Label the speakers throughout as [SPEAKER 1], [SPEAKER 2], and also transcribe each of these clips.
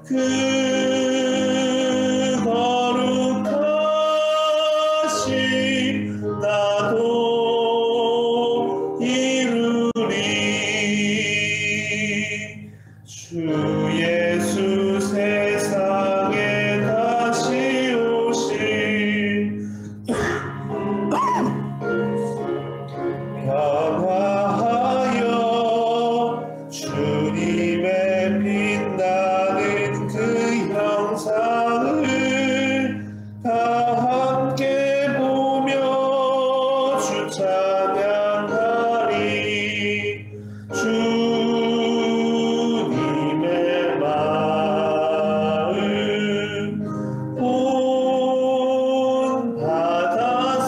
[SPEAKER 1] 그 거룩하신 나도 이루리. 주 예수 세상에 다시 오실 변화하여 주님의 빛나는 그 형상을 다 함께 보며 주 찬양하리. 주님의 마음 온 바다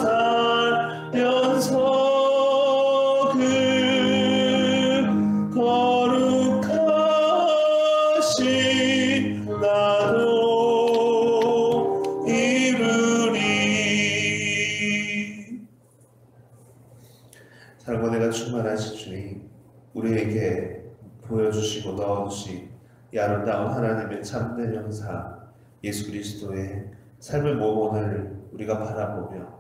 [SPEAKER 1] 살면서 그 거룩하신 나도 이루리. 사랑과 내가 충만하신 주님, 우리에게 보여주시고 넣어주신 이 아름다운 하나님의 참된 형상 예수 그리스도의 삶의 모범을 우리가 바라보며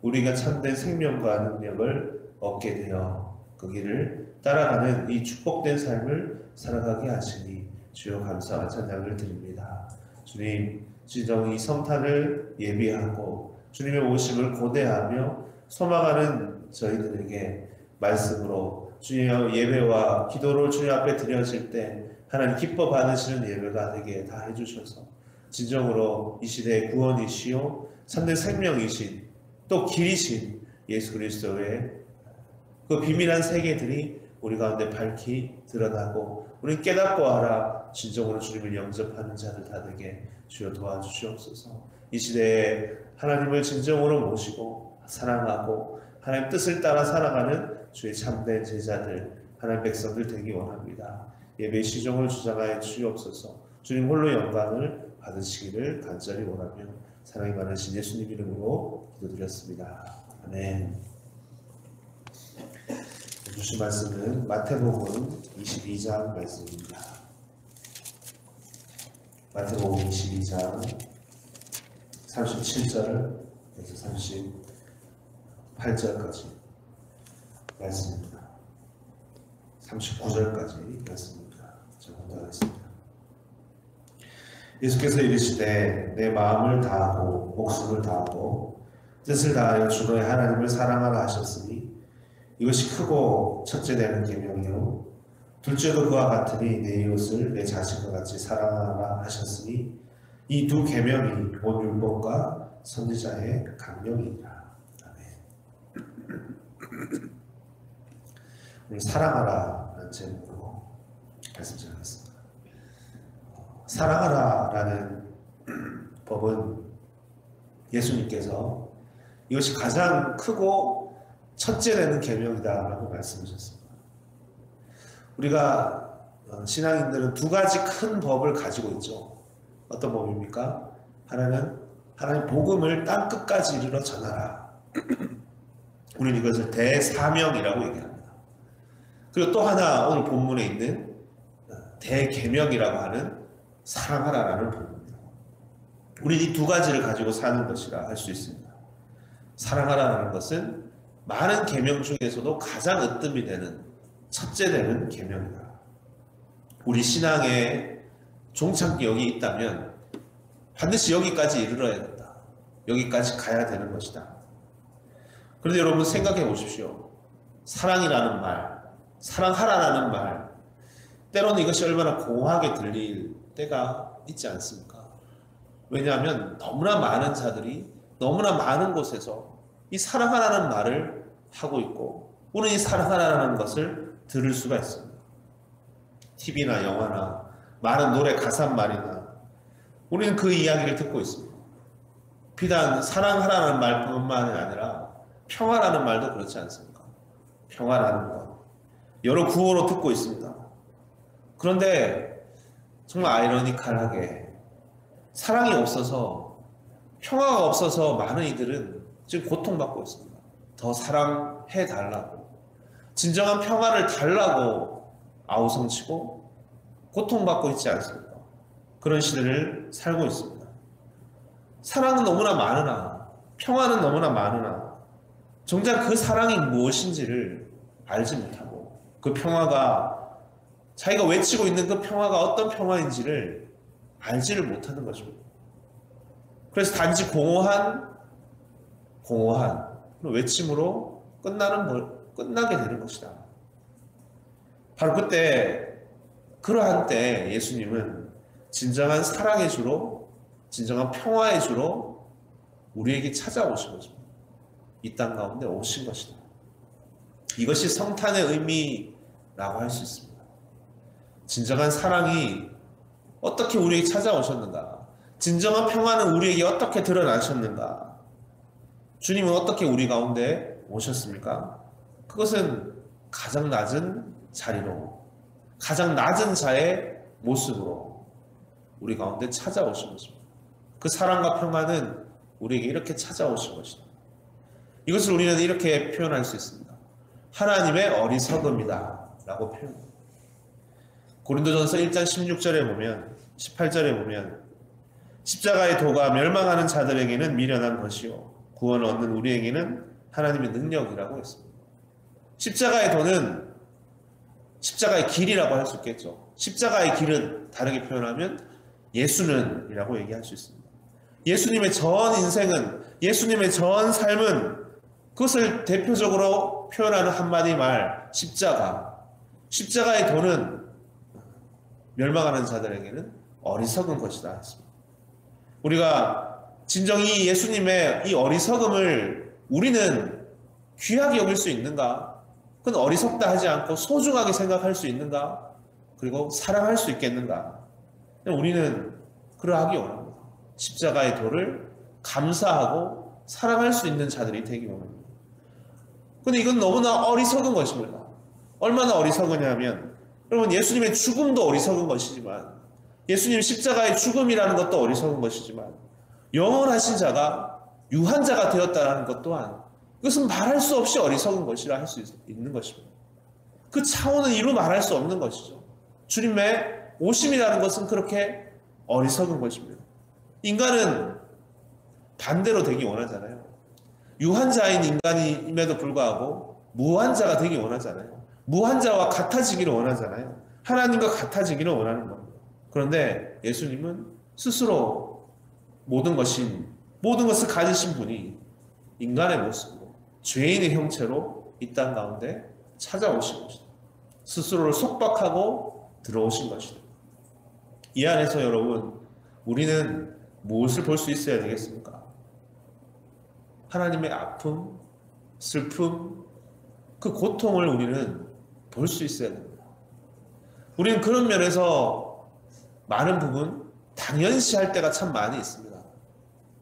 [SPEAKER 1] 우리가 참된 생명과 능력을 얻게 되어 그 길을 따라가는 이 축복된 삶을 살아가게 하시니 주여 감사와 찬양을 드립니다. 주님, 진정 이 성탄을 예비하고 주님의 오심을 고대하며 소망하는 저희들에게 말씀으로 주님 예배와 기도를 주님 앞에 드려질 때 하나님 기뻐 받으시는 예배가 되게 다 해주셔서 진정으로 이 시대의 구원이시요 참된 생명이신 또 길이신 예수 그리스도의 그 비밀한 세계들이 우리 가운데 밝히 드러나고 우리는 깨닫고 알아 진정으로 주님을 영접하는 자들 다 되게 주여 도와주시옵소서. 이 시대에 하나님을 진정으로 모시고 사랑하고 하나님 뜻을 따라 살아가는 주의 참된 제자들 하나님 백성들 되기 원합니다. 예배 시종을 주장하여 주시옵소서. 주님 홀로 영광을 받으시기를 간절히 원하며 사랑이 많으신 예수님 이름으로 기도드렸습니다. 아멘. 주신 말씀은 마태복음 22장 말씀입니다. 마태복음 22장 37절에서 38절까지 말씀입니다. 39절까지 말씀입니다. 제가 공부하겠습니다. 예수께서 이르시되 내 마음을 다하고 목숨을 다하고 뜻을 다하여 주 너의 하나님을 사랑하라 하셨으니 이것이 크고 첫째 되는 계명이요 둘째도 그와 같으니 내 이웃을 내 자신과 같이 사랑하라 하셨으니 이 두 계명이 온 율법과 선지자의 강령이니라. 아멘. 오늘 사랑하라라는 제목으로 말씀 전하겠습니다. 사랑하라라는 법은 예수님께서 이것이 가장 크고 첫째 되는 계명이다라고 말씀하셨습니다. 우리가 신앙인들은 두 가지 큰 법을 가지고 있죠. 어떤 법입니까? 하나는 하나님 복음을 땅 끝까지 이르러 전하라. 우리는 이것을 대사명이라고 얘기합니다. 그리고 또 하나 오늘 본문에 있는 대계명이라고 하는 사랑하라라는 법입니다. 우리는 이 두 가지를 가지고 사는 것이라 할 수 있습니다. 사랑하라는 것은 많은 계명 중에서도 가장 으뜸이 되는 첫째 되는 계명이다. 우리 신앙에 종착역이 있다면 반드시 여기까지 이르러야 된다. 여기까지 가야 되는 것이다. 그런데 여러분 생각해 보십시오. 사랑이라는 말, 사랑하라라는 말, 때로는 이것이 얼마나 공허하게 들릴 때가 있지 않습니까? 왜냐하면 너무나 많은 자들이 너무나 많은 곳에서 이 사랑하라는 말을 하고 있고 우리는 이 사랑하라는 것을 들을 수가 있습니다. TV나 영화나 많은 노래 가사말이나 우리는 그 이야기를 듣고 있습니다. 비단 사랑하라는 말뿐만이 아니라 평화라는 말도 그렇지 않습니까? 평화라는 것 여러 구호로 듣고 있습니다. 그런데 정말 아이러니컬하게 사랑이 없어서 평화가 없어서 많은 이들은 지금 고통받고 있습니다. 더 사랑해달라고 진정한 평화를 달라고 아우성치고 고통받고 있지 않습니까? 그런 시대를 살고 있습니다. 사랑은 너무나 많으나 평화는 너무나 많으나 정작 그 사랑이 무엇인지를 알지 못하고 그 평화가 자기가 외치고 있는 그 평화가 어떤 평화인지를 알지를 못하는 것입니다. 그래서 단지 공허한 외침으로 끝나게 되는 것이다. 바로 그러한 때 예수님은 진정한 사랑의 주로, 진정한 평화의 주로 우리에게 찾아오신 것입니다. 이 땅 가운데 오신 것이다. 이것이 성탄의 의미라고 할 수 있습니다. 진정한 사랑이 어떻게 우리에게 찾아오셨는가? 진정한 평화는 우리에게 어떻게 드러나셨는가? 주님은 어떻게 우리 가운데 오셨습니까? 그것은 가장 낮은 자리로, 가장 낮은 자의 모습으로 우리 가운데 찾아오신 것입니다. 그 사랑과 평화는 우리에게 이렇게 찾아오신 것이다. 이것을 우리는 이렇게 표현할 수 있습니다. 하나님의 어리석음이다 라고 표현합니다. 고린도전서 1장 16절에 보면, 18절에 보면 십자가의 도가 멸망하는 자들에게는 미련한 것이요 구원을 얻는 우리에게는 하나님의 능력이라고 했습니다. 십자가의 도는 십자가의 길이라고 할 수 있겠죠. 십자가의 길은 다르게 표현하면 예수는 이라고 얘기할 수 있습니다. 예수님의 전 인생은, 예수님의 전 삶은 그것을 대표적으로 표현하는 한마디 말, 십자가의 도는 멸망하는 자들에게는 어리석은 것이다 했습니다. 우리가 진정이 예수님의 이 어리석음을 우리는 귀하게 여길 수 있는가? 그건 어리석다 하지 않고 소중하게 생각할 수 있는가? 그리고 사랑할 수 있겠는가? 우리는 그러하기 원합니다. 십자가의 도를 감사하고 사랑할 수 있는 자들이 되기 원합니다. 근데 이건 너무나 어리석은 것입니다. 얼마나 어리석으냐면, 여러분, 예수님의 죽음도 어리석은 것이지만, 예수님 십자가의 죽음이라는 것도 어리석은 것이지만, 영원하신 자가 유한자가 되었다는 것 또한 이것은 말할 수 없이 어리석은 것이라 할 수 있는 것입니다. 그 차원은 이루 말할 수 없는 것이죠. 주님의 오심이라는 것은 그렇게 어리석은 것입니다. 인간은 반대로 되기 원하잖아요. 유한자인 인간임에도 불구하고 무한자가 되기 원하잖아요. 무한자와 같아지기를 원하잖아요. 하나님과 같아지기를 원하는 겁니다. 그런데 예수님은 스스로 모든 것을 가지신 분이 인간의 모습으로, 죄인의 형체로 이 땅 가운데 찾아오신 것이다. 스스로를 속박하고 들어오신 것이다. 이 안에서 여러분, 우리는 무엇을 볼 수 있어야 되겠습니까? 하나님의 아픔, 슬픔, 그 고통을 우리는 볼 수 있어야 됩니다. 우리는 그런 면에서 많은 부분 당연시할 때가 참 많이 있습니다.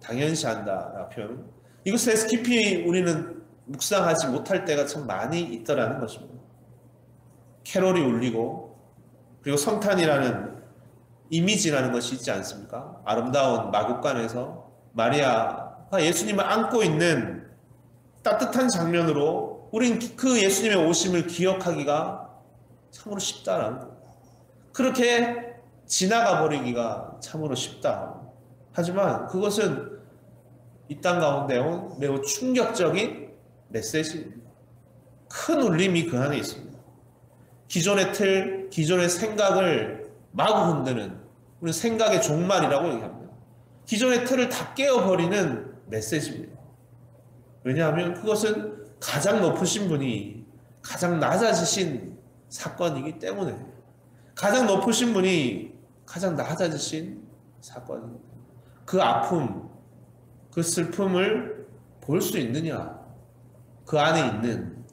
[SPEAKER 1] 당연시한다라는 표현은 이것에 깊이 우리는 묵상하지 못할 때가 참 많이 있더라는 것입니다. 캐롤이 울리고 그리고 성탄이라는 이미지라는 것이 있지 않습니까? 아름다운 마국간에서 마리아가 예수님을 안고 있는 따뜻한 장면으로 우린 그 예수님의 오심을 기억하기가 참으로 쉽다라는 겁니다. 그렇게 지나가 버리기가 참으로 쉽다. 하지만 그것은 이 땅 가운데 온 매우 충격적인 메시지입니다. 큰 울림이 그 안에 있습니다. 기존의 틀, 기존의 생각을 마구 흔드는, 우리는 생각의 종말이라고 얘기합니다. 기존의 틀을 다 깨어버리는 메시지입니다. 왜냐하면 그것은 가장 높으신 분이 가장 낮아지신 사건이기 때문에, 가장 높으신 분이 가장 낮아지신 사건입니다. 그 아픔, 그 슬픔을 볼 수 있느냐? 그 안에 있는,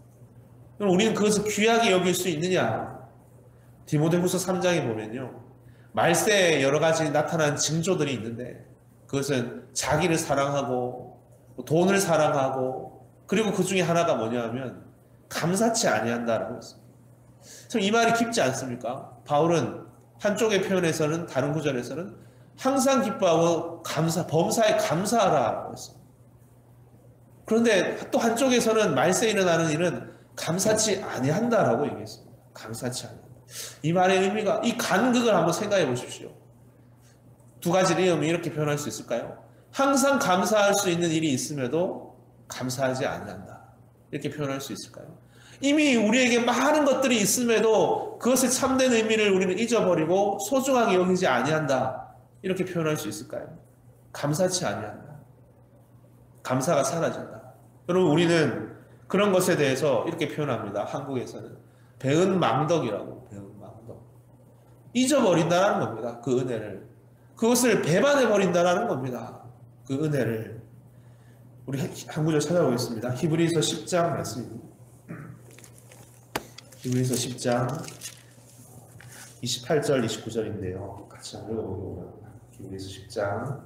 [SPEAKER 1] 우리는 그것을 귀하게 여길 수 있느냐? 디모데후서 3장에 보면요, 말세에 여러 가지 나타난 징조들이 있는데 그것은 자기를 사랑하고 돈을 사랑하고, 그리고 그 중에 하나가 뭐냐 하면 감사치 아니한다라고 했습니다. 참 이 말이 깊지 않습니까? 바울은 한쪽의 표현에서는, 다른 구절에서는 항상 기뻐하고 범사에 감사하라고 했습니다. 그런데 또 한쪽에서는 말세에 일어나는 일은 감사치 아니한다라고 얘기했습니다. 감사치 아니한다. 이 말의 의미가, 이 간극을 한번 생각해 보십시오. 두 가지 의미 이렇게 표현할 수 있을까요? 항상 감사할 수 있는 일이 있음에도 감사하지 아니한다. 이렇게 표현할 수 있을까요? 이미 우리에게 많은 것들이 있음에도 그것의 참된 의미를 우리는 잊어버리고 소중하게 여기지 아니한다. 이렇게 표현할 수 있을까요? 감사치 아니한다. 감사가 사라진다. 여러분, 우리는 그런 것에 대해서 이렇게 표현합니다. 한국에서는 배은망덕이라고. 배은망덕. 잊어버린다는 겁니다. 그 은혜를. 그것을 배반해버린다는 겁니다. 그 은혜를. 우리 한 구절 찾아보겠습니다. 히브리서 10장 말씀입니다. 히브리서 10장 28절 29절인데요. 같이 한번 읽어보기 원합니다. 히브리서 10장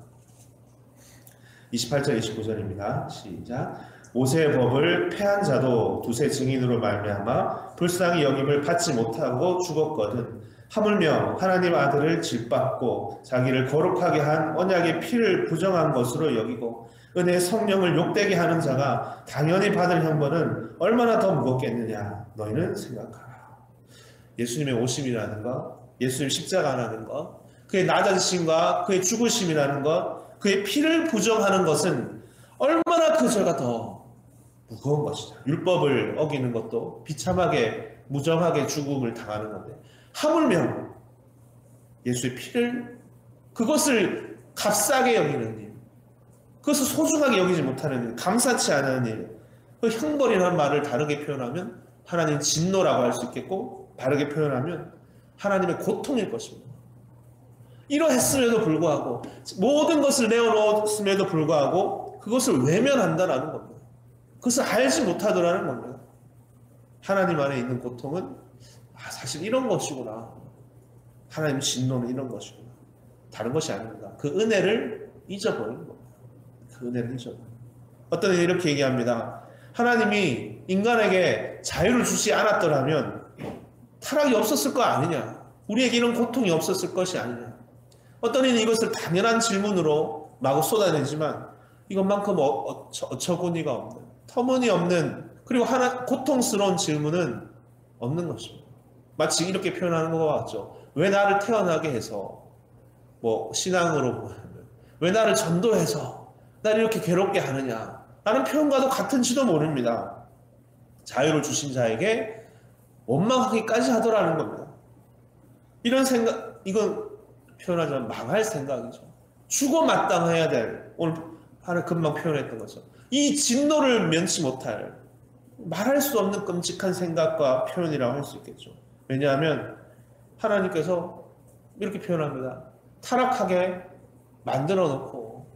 [SPEAKER 1] 28절 29절입니다. 시작. 모세의 법을 폐한 자도 두세 증인으로 말미암아 불쌍히 여김을 받지 못하고 죽었거든. 하물며 하나님 아들을 짓밟고 자기를 거룩하게 한 언약의 피를 부정한 것으로 여기고 은혜의 성령을 욕되게 하는 자가 당연히 받을 형벌은 얼마나 더 무겁겠느냐 너희는 생각하라. 예수님의 오심이라는 것, 예수님 십자가라는 것, 그의 낮아지심과 그의 죽으심이라는 것, 그의 피를 부정하는 것은 얼마나 그 죄가 더 무거운 것이다. 율법을 어기는 것도 비참하게 무정하게 죽음을 당하는 건데 하물며 예수의 피를 그것을 값싸게 여기는 일, 그것을 소중하게 여기지 못하는 일, 감사치 않은 일, 그 형벌이라는 말을 다르게 표현하면 하나님 진노라고 할 수 있겠고 다르게 표현하면 하나님의 고통일 것입니다. 이러했음에도 불구하고 모든 것을 내어놓았음에도 불구하고 그것을 외면한다라는 겁니다. 그것을 알지 못하더라는 겁니다. 하나님 안에 있는 고통은 사실 이런 것이구나. 하나님 진노는 이런 것이구나. 다른 것이 아닙니다. 그 은혜를 잊어버리는 겁니다. 그 은혜를 잊어버리는 겁니다. 어떤 이들이 이렇게 얘기합니다. 하나님이 인간에게 자유를 주지 않았더라면 타락이 없었을 거 아니냐. 우리에게 이런 고통이 없었을 것이 아니냐. 어떤 이는 이것을 당연한 질문으로 마구 쏟아내지만 이것만큼 어처구니가 없는, 터무니없는, 그리고 고통스러운 질문은 없는 것입니다. 마치 이렇게 표현하는 것 같죠. 왜 나를 태어나게 해서, 신앙으로 보면, 왜 나를 전도해서 나를 이렇게 괴롭게 하느냐. 라는 표현과도 같은지도 모릅니다. 자유를 주신 자에게 원망하기까지 하더라는 겁니다. 이런 생각, 이건 표현하자면 망할 생각이죠. 죽어 마땅해야 될, 오늘 하나 금방 표현했던 것처럼 이 진노를 면치 못할, 말할 수 없는 끔찍한 생각과 표현이라고 할 수 있겠죠. 왜냐하면 하나님께서 이렇게 표현합니다. 타락하게 만들어 놓고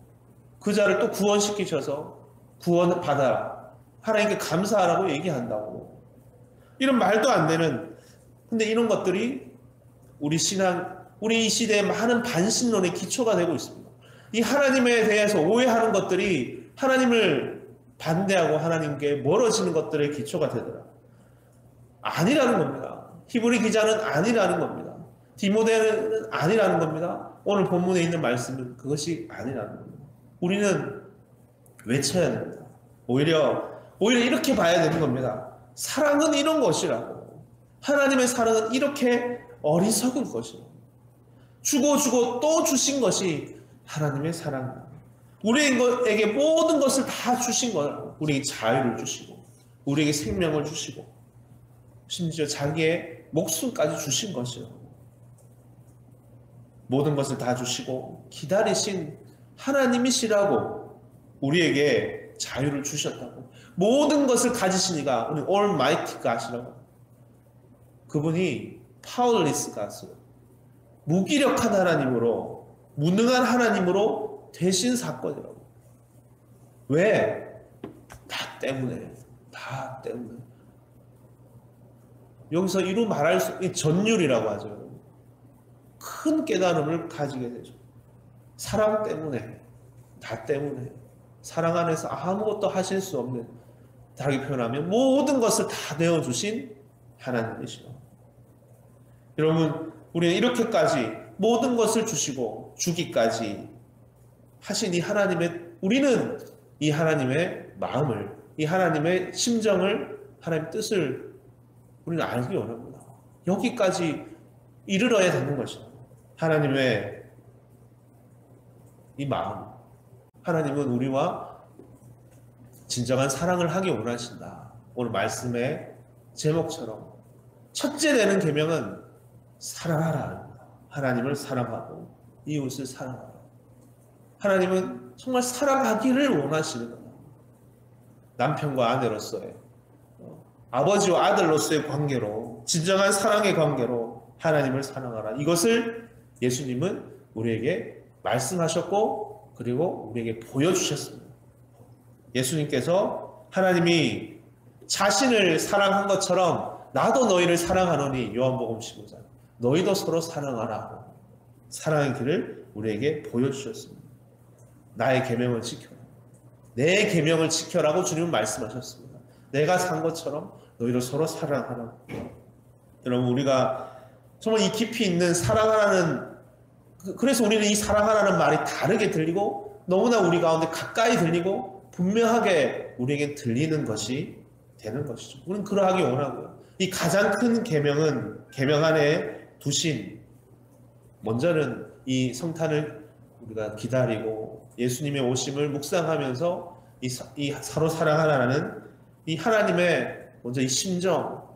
[SPEAKER 1] 그 자를 또 구원시키셔서 구원받아라. 하나님께 감사하라고 얘기한다고. 이런 말도 안 되는, 근데 이런 것들이 우리 이 시대의 많은 반신론의 기초가 되고 있습니다. 이 하나님에 대해서 오해하는 것들이 하나님을 반대하고 하나님께 멀어지는 것들의 기초가 되더라. 아니라는 겁니다. 히브리 기자는 아니라는 겁니다. 디모데는 아니라는 겁니다. 오늘 본문에 있는 말씀은 그것이 아니라는 겁니다. 우리는 외쳐야 됩니다. 오히려 이렇게 봐야 되는 겁니다. 사랑은 이런 것이라고. 하나님의 사랑은 이렇게 어리석은 것이라고. 주고 또 주신 것이 하나님의 사랑입니다. 우리에게 모든 것을 다 주신 거라고. 우리에게 자유를 주시고 우리에게 생명을 주시고 심지어 자기의 목숨까지 주신 것이라고. 모든 것을 다 주시고 기다리신 하나님이시라고. 우리에게 자유를 주셨다고. 모든 것을 가지시니까 우리 Almighty God이라고. 그분이 Powerless God이라고. 무기력한 하나님으로, 무능한 하나님으로 되신 사건이라고. 왜? 다 때문에. 여기서 이루 말할 수 있는 전율이라고 하죠. 큰 깨달음을 가지게 되죠. 사랑 때문에, 다 때문에. 사랑 안에서 아무것도 하실 수 없는, 다르게 표현하면 모든 것을 다 내어주신 하나님이시죠. 여러분, 우리는 이렇게까지 모든 것을 주시고 주기까지 하신 이 우리는 이 하나님의 마음을, 이 하나님의 심정을, 하나님의 뜻을 우리는 알기 원합니다. 여기까지 이르러야 되는 것입니다. 하나님의 이 마음. 하나님은 우리와 진정한 사랑을 하기 원하신다. 오늘 말씀의 제목처럼 첫째 되는 계명은 사랑하라. 하나님을 사랑하고 이웃을 사랑하라. 하나님은 정말 사랑하기를 원하시는 거예요. 남편과 아내로서의, 아버지와 아들로서의 관계로, 진정한 사랑의 관계로 하나님을 사랑하라. 이것을 예수님은 우리에게 말씀하셨고 그리고 우리에게 보여주셨습니다. 예수님께서 하나님이 자신을 사랑한 것처럼 나도 너희를 사랑하노니, 요한복음 15장, 너희도 서로 사랑하라. 사랑의 길을 우리에게 보여주셨습니다. 나의 계명을 지켜라. 내 계명을 지켜라고 주님은 말씀하셨습니다. 내가 산 것처럼 너희도 서로 사랑하라. 여러분, 우리가 정말 이 깊이 있는 사랑하라는, 그래서 우리는 이 사랑하라는 말이 다르게 들리고 너무나 우리 가운데 가까이 들리고 분명하게 우리에게 들리는 것이 되는 것이죠. 우리는 그러하기 원하고요. 이 가장 큰 계명은 계명 안에 두신, 먼저는 이 성탄을 우리가 기다리고 예수님의 오심을 묵상하면서 이 서로 사랑하라는 이 하나님의 먼저 이 심정,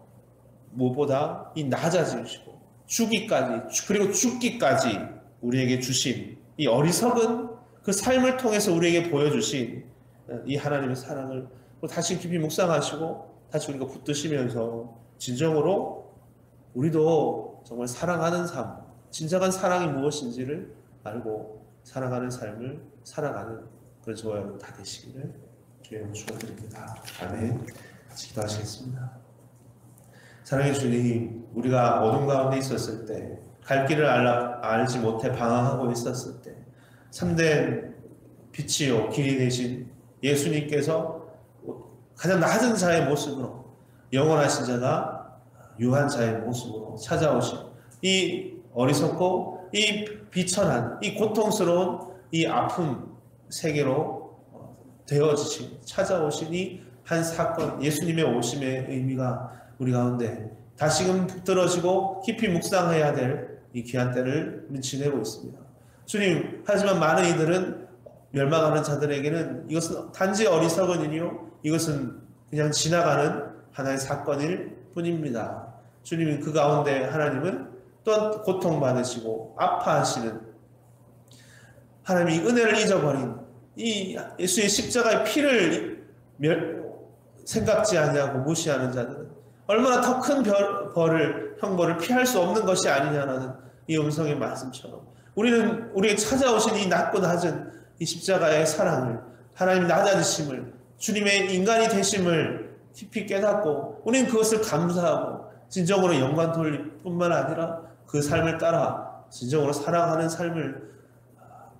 [SPEAKER 1] 무엇보다 이 낮아지시고 주기까지, 그리고 죽기까지 우리에게 주신 이 어리석은 그 삶을 통해서 우리에게 보여주신 이 하나님의 사랑을 다시 깊이 묵상하시고 다시 우리가 붙드시면서 진정으로 우리도 정말 사랑하는 삶, 진정한 사랑이 무엇인지를 알고 사랑하는 삶을 살아가는 그런 저와 여러분 다 되시기를 주의 축원드립니다. 아멘. 기도하시겠습니다. 사랑의 주님, 우리가 어둠 가운데 있었을 때, 갈 길을 알지 못해 방황하고 있었을 때, 참된 빛이요 길이 되신 예수님께서 가장 낮은 자의 모습으로, 영원하신 자가 유한 자의 모습으로 찾아오신 이 어리석고 이 비천한 이 고통스러운 이 아픔 세계로 되어지신, 찾아오신 이 한 사건, 예수님의 오심의 의미가 우리 가운데 다시금 붙들어지고 깊이 묵상해야 될 이 귀한 때를 지내고 있습니다. 주님, 하지만 많은 이들은, 멸망하는 자들에게는 이것은 단지 어리석은 일이요, 이것은 그냥 지나가는 하나의 사건일 뿐입니다. 주님, 그 가운데 하나님은 또한 고통받으시고 아파하시는, 하나님이 은혜를 잊어버린 이 예수의 십자가의 피를 생각지 아니하고 무시하는 자들은 얼마나 더 큰 벌을, 형벌을 피할 수 없는 것이 아니냐라는 이 음성의 말씀처럼, 우리는 우리에게 찾아오신 이 낮고 낮은 이 십자가의 사랑을, 하나님의 낮아지심을, 주님의 인간이 되심을 깊이 깨닫고 우리는 그것을 감사하고 진정으로 영광 돌릴 뿐만 아니라 그 삶을 따라 진정으로 사랑하는 삶을,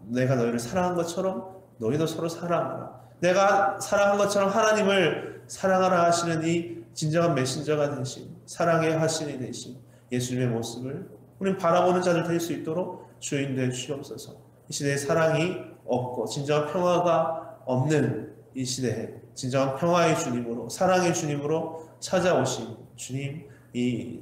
[SPEAKER 1] 내가 너희를 사랑한 것처럼 너희도 서로 사랑하라, 내가 사랑한 것처럼 하나님을 사랑하라 하시는 이 진정한 메신저가 되신, 사랑의 화신이 되신 예수님의 모습을 우리는 바라보는 자들 될 수 있도록 주인되어 주시옵소서. 이 시대에 사랑이 없고 진정한 평화가 없는 이 시대에 진정한 평화의 주님으로, 사랑의 주님으로 찾아오신 주님, 이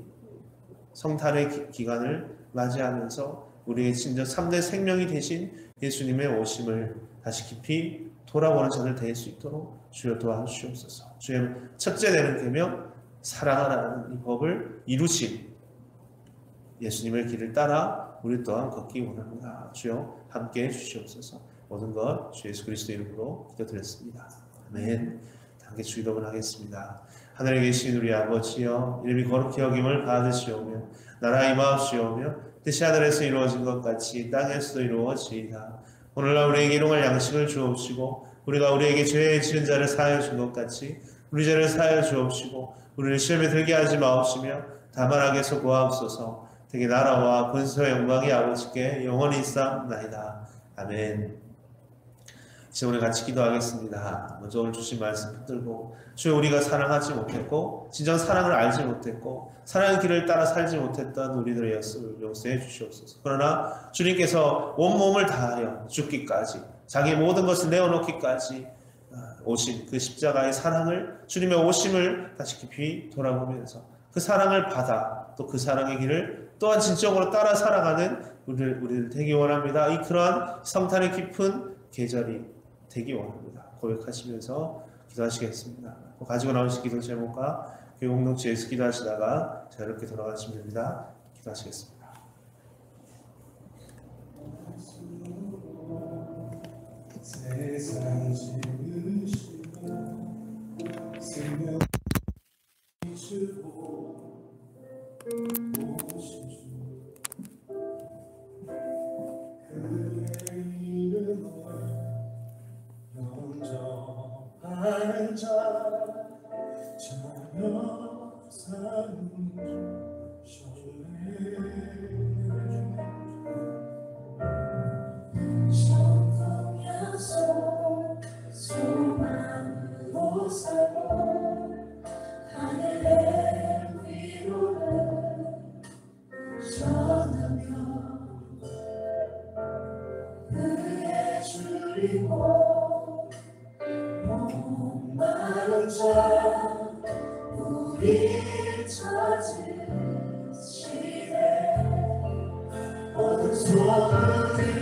[SPEAKER 1] 성탄의 기간을 맞이하면서 우리의 진정 3대 생명이 되신 예수님의 오심을 다시 깊이 돌아보는 자들 될 수 있도록 주여 도와주시옵소서. 주의 첫째 되는 계명, 사랑하라는 이 법을 이루신 예수님의 길을 따라 우리 또한 걷기 원합니다. 주여 함께해 주시옵소서. 모든 것 주 예수 그리스도 이름으로 기도드렸습니다. 아멘. 함께 주 기도를 하겠습니다. 하늘에 계신 우리 아버지여, 이름이 거룩히 여김을 받으시오며 나라 임하옵시오며 뜻이 하늘에서 이루어진 것 같이 땅에서도 이루어지이다. 오늘날 우리에게 일용할 양식을 주옵시고 우리가 우리에게 죄 지은 자를 사하여 준 것 같이 우리 죄를 사하여 주옵시고 우리를 시험에 들게 하지 마옵시며 다만 악에서 구하옵소서. 되게 나라와 권세와 영광이 아버지께 영원히 있사옵나이다. 아멘. 이제 우리 같이 기도하겠습니다. 먼저 오늘 주신 말씀 붙들고, 주여, 우리가 사랑하지 못했고 진정 사랑을 알지 못했고 사랑의 길을 따라 살지 못했던 우리들의 역습을 용서해 주시옵소서. 그러나 주님께서 온몸을 다하여 죽기까지, 자기 모든 것을 내어놓기까지 오신 그 십자가의 사랑을, 주님의 오심을 다시 깊이 돌아보면서 그 사랑을 받아 또 그 사랑의 길을 또한 진정으로 따라 살아가는 우리들 되기 원합니다. 이 그러한 성탄의 깊은 계절이 되기 원합니다. 고백하시면서 기도하시겠습니다. 가지고 나오신 기도 제목과 교회 공동체에서 기도하시다가 자유롭게 돌아가시면 됩니다. 기도하시겠습니다.
[SPEAKER 2] 세상 지으시고 생명 주고 오신 주 그의 이름을 영접하는 자 전혀 사는 소망으로 살고 하늘의 위로를 전하며 그의 줄이고 목마른 자 우리 찾으시네 어둠 속을